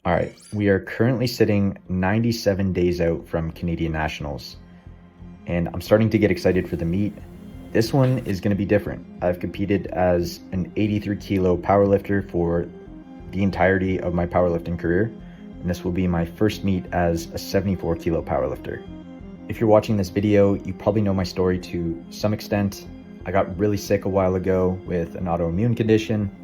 All right, we are currently sitting 97 days out from Canadian Nationals, and I'm starting to get excited for the meet. This one is going to be different. I've competed as an 83 kilo powerlifter for the entirety of my powerlifting career, and this will be my first meet as a 74 kilo powerlifter. If you're watching this video, you probably know my story to some extent. I got really sick a while ago with an autoimmune condition,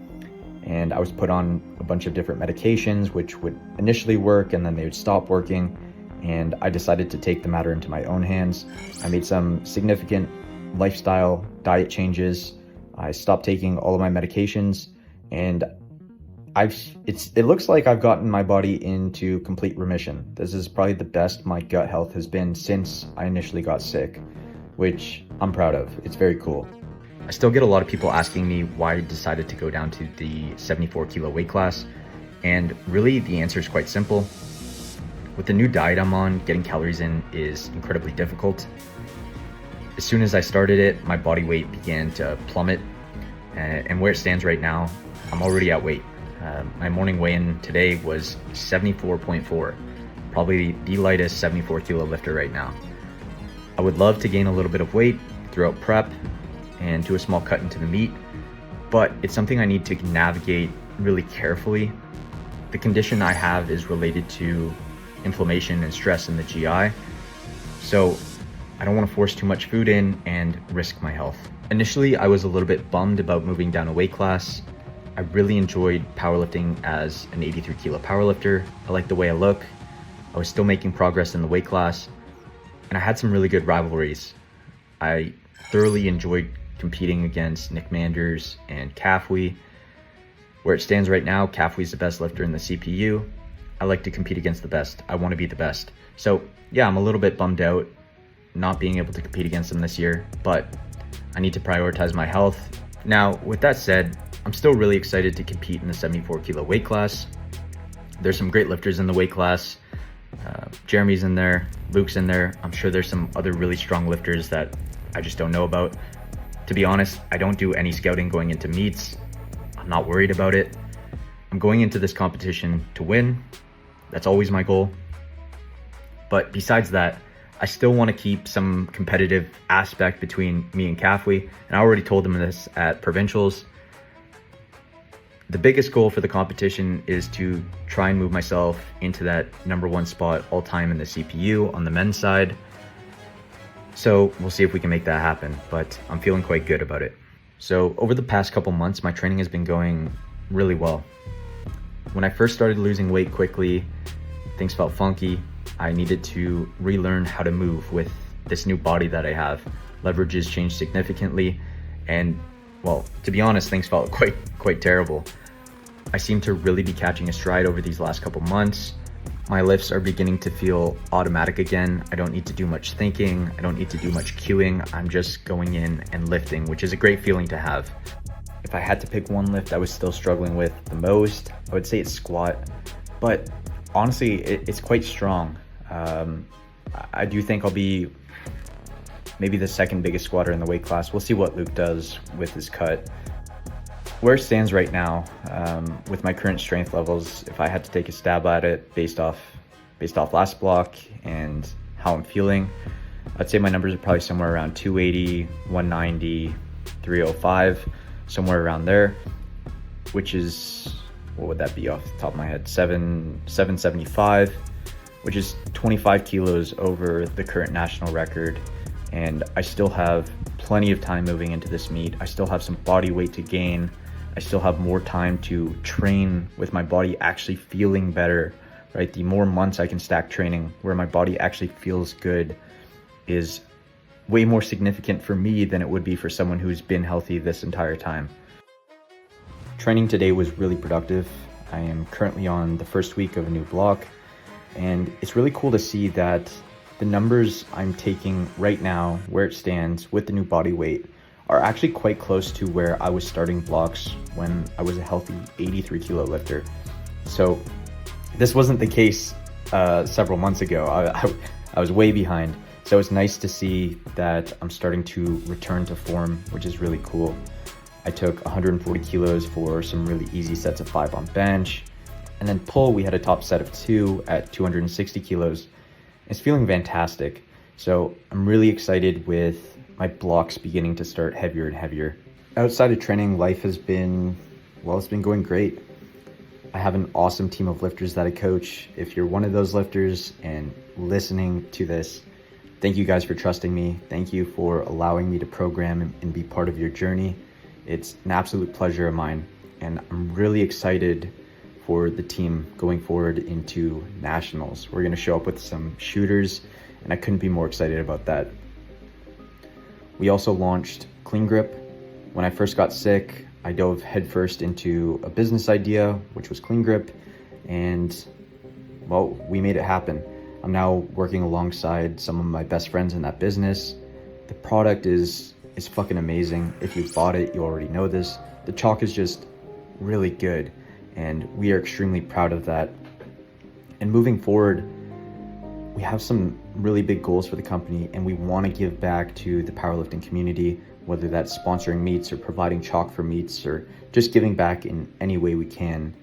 and I was put on a bunch of different medications which would initially work and then they would stop working, and I decided to take the matter into my own hands. I made some significant lifestyle diet changes. I stopped taking all of my medications, and it looks like I've gotten my body into complete remission. This is probably the best my gut health has been since I initially got sick, which I'm proud of. It's very cool. I still get a lot of people asking me why I decided to go down to the 74 kilo weight class, and really the answer is quite simple. With the new diet I'm on, getting calories in is incredibly difficult. As soon as I started it, my body weight began to plummet, and where it stands right now, I'm already at weight. My morning weigh-in today was 74.4, probably the lightest 74 kilo lifter right now. I would love to gain a little bit of weight throughout prep and do a small cut into the meet, but it's something I need to navigate really carefully. The condition I have is related to inflammation and stress in the GI, so I don't want to force too much food in and risk my health. Initially, I was a little bit bummed about moving down a weight class. I really enjoyed powerlifting as an 83 kilo powerlifter. I liked the way I look. I was still making progress in the weight class, and I had some really good rivalries. I thoroughly enjoyed competing against Nick Manders and Cafwee. Where it stands right now, Cafwee's the best lifter in the CPU. I like to compete against the best. I want to be the best. So yeah, I'm a little bit bummed out not being able to compete against him this year, but I need to prioritize my health. Now, with that said, I'm still really excited to compete in the 74 kilo weight class. There's some great lifters in the weight class. Jeremy's in there, Luke's in there. I'm sure there's some other really strong lifters that I just don't know about. To be honest, I don't do any scouting going into meets. I'm not worried about it. I'm going into this competition to win. That's always my goal. But besides that, I still want to keep some competitive aspect between me and Cafwee, and I already told them this at provincials. The biggest goal for the competition is to try and move myself into that #1 spot all time in the CPU on the men's side. So we'll see if we can make that happen, but I'm feeling quite good about it. So over the past couple months, my training has been going really well. When I first started losing weight quickly, things felt funky. I needed to relearn how to move with this new body that I have. Leverages changed significantly, and well, to be honest, things felt quite terrible. I seem to really be catching a stride over these last couple months. My lifts are beginning to feel automatic again. I don't need to do much thinking. I don't need to do much cueing. I'm just going in and lifting, which is a great feeling to have. If I had to pick one lift I was still struggling with the most, I would say it's squat, but honestly, it's quite strong. I do think I'll be maybe the second biggest squatter in the weight class. We'll see what Luke does with his cut. Where it stands right now, with my current strength levels, if I had to take a stab at it based off last block and how I'm feeling, I'd say my numbers are probably somewhere around 280, 190, 305, somewhere around there, which is, what would that be off the top of my head? 775, which is 25 kilos over the current national record. And I still have plenty of time moving into this meet. I still have some body weight to gain. I still have more time to train with my body actually feeling better, right? The more months I can stack training where my body actually feels good is way more significant for me than it would be for someone who's been healthy this entire time. Training today was really productive. I am currently on the first week of a new block, and it's really cool to see that the numbers I'm taking right now, where it stands with the new body weight, are actually quite close to where I was starting blocks when I was a healthy 83 kilo lifter. So this wasn't the case several months ago. I was way behind. So it's nice to see that I'm starting to return to form, which is really cool. I took 140 kilos for some really easy sets of 5 on bench, And then pull, we had a top set of 2 at 260 kilos. It's feeling fantastic. So I'm really excited with my blocks beginning to start heavier and heavier. Outside of training, life has been, well, it's been going great. I have an awesome team of lifters that I coach. If you're one of those lifters and listening to this, thank you guys for trusting me. Thank you for allowing me to program and be part of your journey. It's an absolute pleasure of mine. And I'm really excited for the team going forward into nationals. We're gonna show up with some shooters, and I couldn't be more excited about that. We also launched Clean Grip. When I first got sick, I dove headfirst into a business idea, which was Clean Grip, and well, we made it happen. I'm now working alongside some of my best friends in that business. The product is fucking amazing. If you've bought it, you already know this. The chalk is just really good, and we are extremely proud of that. And moving forward, we have some really big goals for the company, and we want to give back to the powerlifting community, whether that's sponsoring meets or providing chalk for meets or just giving back in any way we can.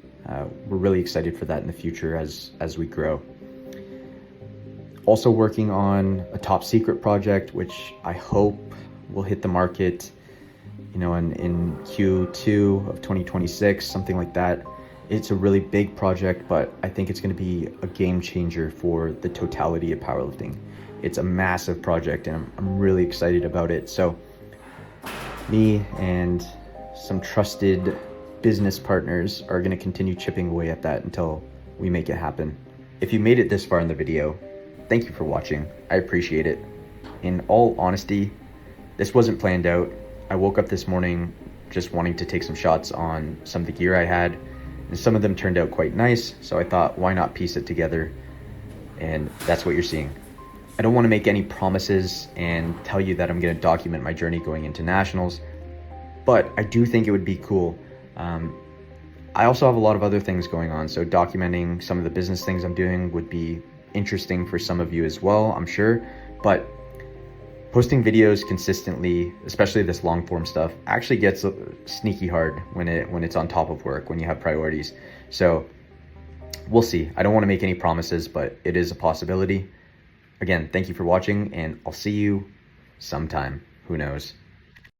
We're really excited for that in the future as we grow. Also working on a top secret project, which I hope will hit the market, in Q2 of 2026, something like that. It's a really big project, but I think it's going to be a game changer for the totality of powerlifting. It's a massive project, and I'm really excited about it. So me and some trusted business partners are going to continue chipping away at that until we make it happen. If you made it this far in the video, thank you for watching. I appreciate it. In all honesty, this wasn't planned out. I woke up this morning just wanting to take some shots on some of the gear I had, and some of them turned out quite nice, so I thought, why not piece it together? And that's what you're seeing. I don't want to make any promises and tell you that I'm going to document my journey going into nationals, but I do think it would be cool. I also have a lot of other things going on, so documenting some of the business things I'm doing would be interesting for some of you as well, I'm sure. But posting videos consistently, especially this long form stuff, actually gets sneaky hard when it's on top of work, when you have priorities. So we'll see. I don't want to make any promises, but it is a possibility. Again, thank you for watching, and I'll see you sometime. Who knows?